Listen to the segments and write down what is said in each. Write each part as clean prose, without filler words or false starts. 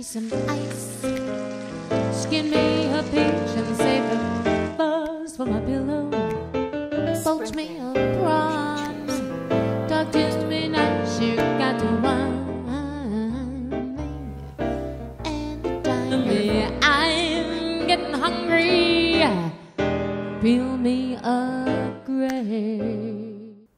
me some ice. Skin me a peach and save the fuzz for my pillow. Bolt me a prawns, talk to me nice. You got to wine me and dine me. I'm getting hungry. Peel me a grape.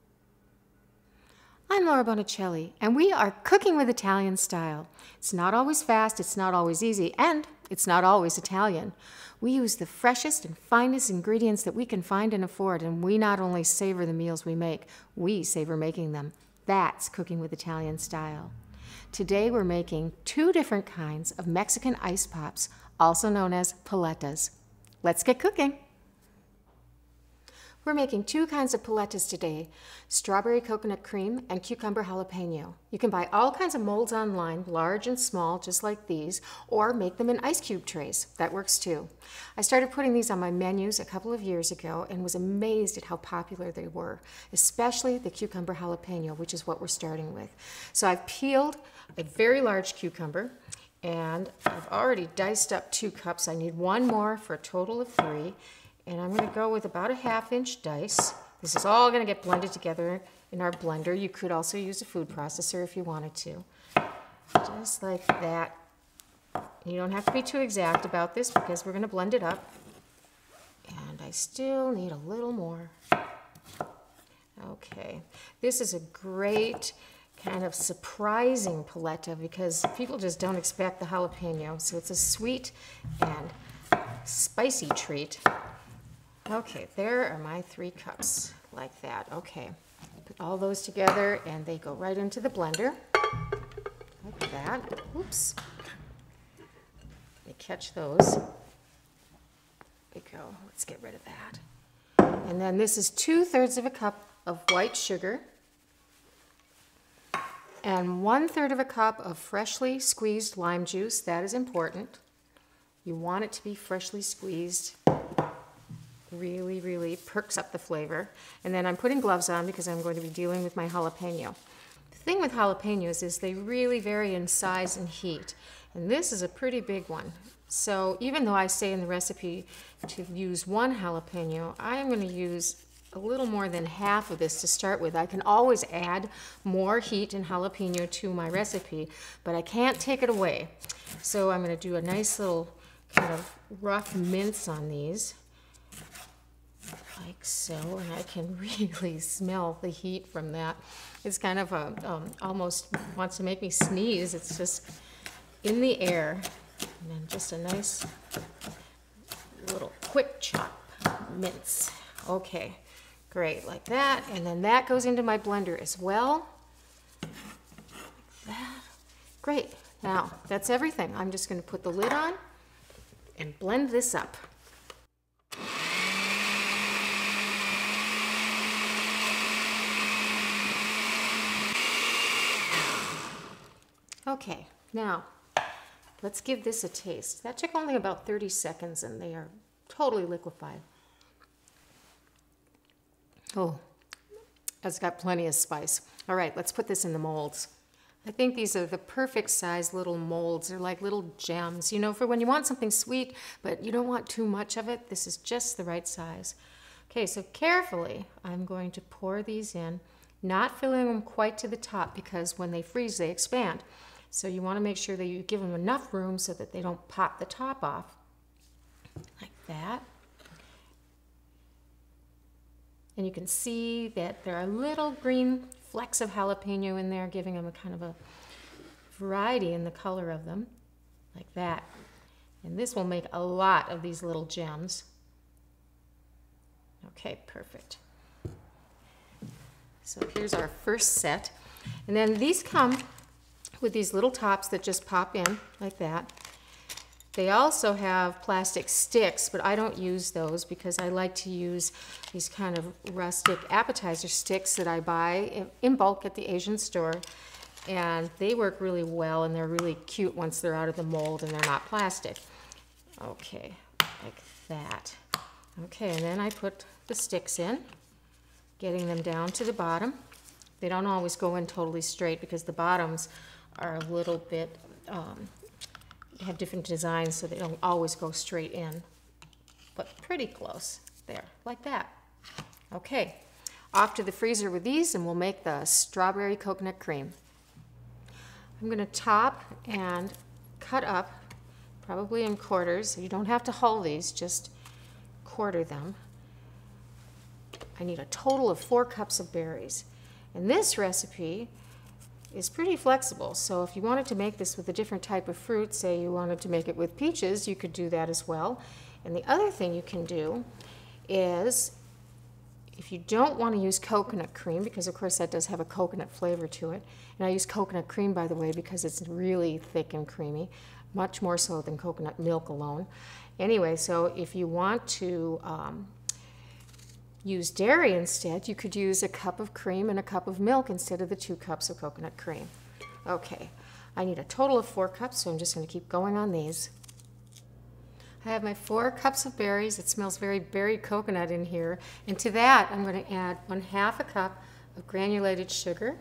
I'm Laura Bonicelli, and we are cooking with Italian style. It's not always fast, it's not always easy, and it's not always Italian. We use the freshest and finest ingredients that we can find and afford, and we not only savor the meals we make, we savor making them. That's cooking with Italian style. Today we're making 2 different kinds of Mexican ice pops, also known as paletas. Let's get cooking. We're making 2 kinds of paletas today, strawberry coconut cream and cucumber jalapeno. You can buy all kinds of molds online, large and small, just like these, or make them in ice cube trays. That works too. I started putting these on my menus a couple of years ago and was amazed at how popular they were, especially the cucumber jalapeno, which is what we're starting with. So I've peeled a very large cucumber, and I've already diced up 2 cups. I need 1 more for a total of 3. And I'm going to go with about a 1/2-inch dice. This is all going to get blended together in our blender. You could also use a food processor if you wanted to. Just like that. You don't have to be too exact about this because we're going to blend it up. And I still need a little more. Okay. This is a great kind of surprising paleta because people just don't expect the jalapeno. So it's a sweet and spicy treat. Okay, there are my 3 cups, like that. Okay, put all those together and they go right into the blender, like that. Oops. They catch those. There we go. Let's get rid of that. And then this is 2/3 of a cup of white sugar and 1/3 of a cup of freshly squeezed lime juice. That is important. You want it to be freshly squeezed. Really perks up the flavor. And then I'm putting gloves on because I'm going to be dealing with my jalapeno. The thing with jalapenos is they really vary in size and heat. And this is a pretty big one. So even though I say in the recipe to use 1 jalapeno, I'm going to use a little more than half of this to start with. I can always add more heat and jalapeno to my recipe, but I can't take it away. So I'm going to do a nice little kind of rough mince on these. Like so, and I can really smell the heat from that. It's kind of almost wants to make me sneeze. It's just in the air. And then just a nice little quick chop mince. Okay, great, like that. And then that goes into my blender as well. Like that. Great. Now, that's everything. I'm just going to put the lid on and blend this up. Okay, now let's give this a taste. That took only about 30 seconds and they are totally liquefied. Oh, that's got plenty of spice. All right, let's put this in the molds. I think these are the perfect size little molds. They're like little gems, you know, for when you want something sweet, but you don't want too much of it. This is just the right size. Okay, so carefully, I'm going to pour these in, not filling them quite to the top because when they freeze, they expand. So you want to make sure that you give them enough room so that they don't pop the top off, like that. And you can see that there are little green flecks of jalapeno in there, giving them a kind of a variety in the color of them, like that. And this will make a lot of these little gems. Okay, perfect. So here's our first set. And then these come with these little tops that just pop in like that. They also have plastic sticks, but I don't use those because I like to use these kind of rustic appetizer sticks that I buy in bulk at the Asian store. And they work really well and they're really cute once they're out of the mold and they're not plastic. Okay, like that. Okay, and then I put the sticks in, getting them down to the bottom. They don't always go in totally straight because the bottoms are a little bit have different designs so they don't always go straight in, but pretty close there, like that. Okay, off to the freezer with these, and we'll make the strawberry coconut cream. I'm going to top and cut up, probably in quarters. You don't have to hull these, just quarter them. I need a total of 4 cups of berries. And this recipe is pretty flexible, so if you wanted to make this with a different type of fruit, say you wanted to make it with peaches, you could do that as well. And the other thing you can do is, if you don't want to use coconut cream, because of course that does have a coconut flavor to it, and I use coconut cream, by the way, because it's really thick and creamy, much more so than coconut milk alone. Anyway, so if you want to use dairy instead, you could use a cup of cream and a cup of milk instead of the 2 cups of coconut cream. Okay, I need a total of 4 cups, so I'm just going to keep going on these. I have my 4 cups of berries. It smells very berry coconut in here. And to that, I'm going to add 1/2 a cup of granulated sugar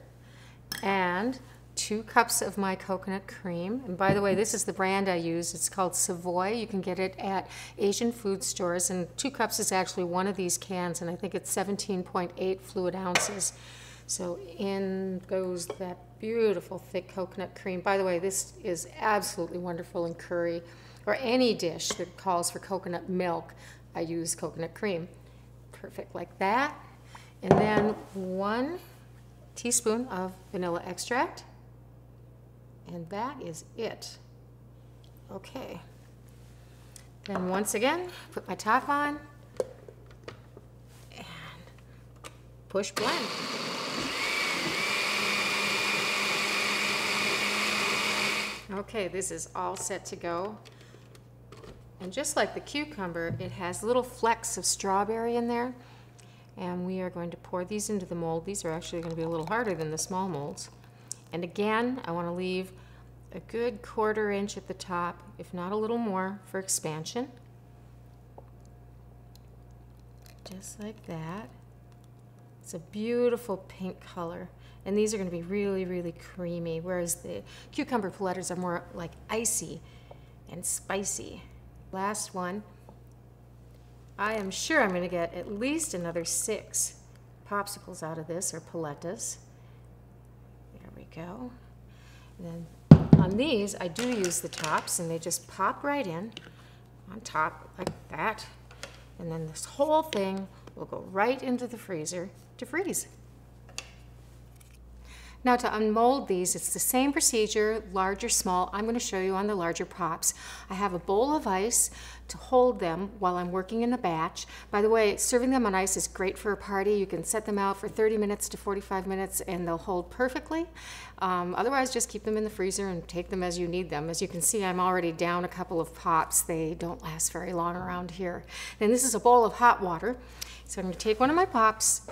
and 2 cups of my coconut cream. And by the way, this is the brand I use. It's called Savoy. You can get it at Asian food stores. And 2 cups is actually one of these cans, and I think it's 17.8 fluid ounces. So in goes that beautiful thick coconut cream. By the way, this is absolutely wonderful in curry or any dish that calls for coconut milk. I use coconut cream. Perfect, like that. And then 1 teaspoon of vanilla extract. And that is it. Okay. Then once again, put my top on and push blend. Okay, this is all set to go. And just like the cucumber, it has little flecks of strawberry in there. And we are going to pour these into the mold. These are actually going to be a little harder than the small molds. And again, I want to leave a good 1/4 inch at the top, if not a little more, for expansion. Just like that. It's a beautiful pink color. And these are going to be really, really creamy, whereas the cucumber paletas are more like icy and spicy. Last one. I am sure I'm going to get at least another 6 popsicles out of this, or paletas. There we go. And then on these, I do use the tops, and they just pop right in on top like that. And then this whole thing will go right into the freezer to freeze. Now to unmold these, it's the same procedure, large or small. I'm going to show you on the larger pops. I have a bowl of ice to hold them while I'm working in the batch. By the way, serving them on ice is great for a party. You can set them out for 30 minutes to 45 minutes and they'll hold perfectly. Otherwise, just keep them in the freezer and take them as you need them. As you can see, I'm already down a couple of pops. They don't last very long around here. And this is a bowl of hot water. So I'm going to take one of my pops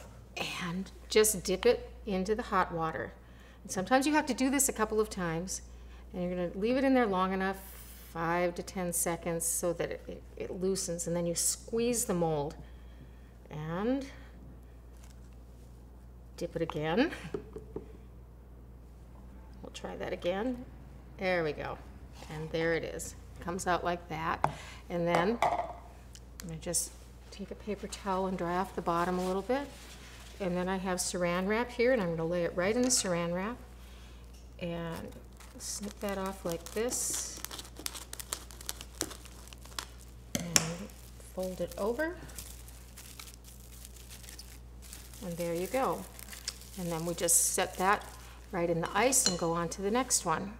and just dip it into the hot water. And sometimes you have to do this a couple of times, and you're going to leave it in there long enough, 5 to 10 seconds, so that it loosens, and then you squeeze the mold and dip it again. We'll try that again. There we go. And there it is. It comes out like that. And then I'm going to just take a paper towel and dry off the bottom a little bit. And then I have saran wrap here, and I'm going to lay it right in the saran wrap and snip that off like this and fold it over, and there you go. And then we just set that right in the ice and go on to the next one.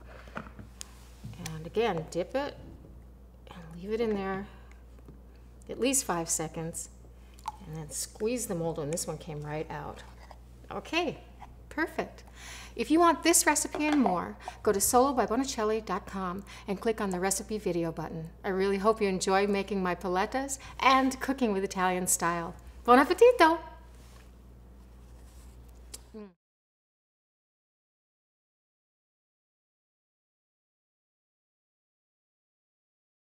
And again, dip it and leave it in there at least 5 seconds. And then squeeze the mold, and this one came right out. Okay, perfect. If you want this recipe and more, go to solobybonicelli.com and click on the recipe video button. I really hope you enjoy making my paletas and cooking with Italian style. Buon appetito!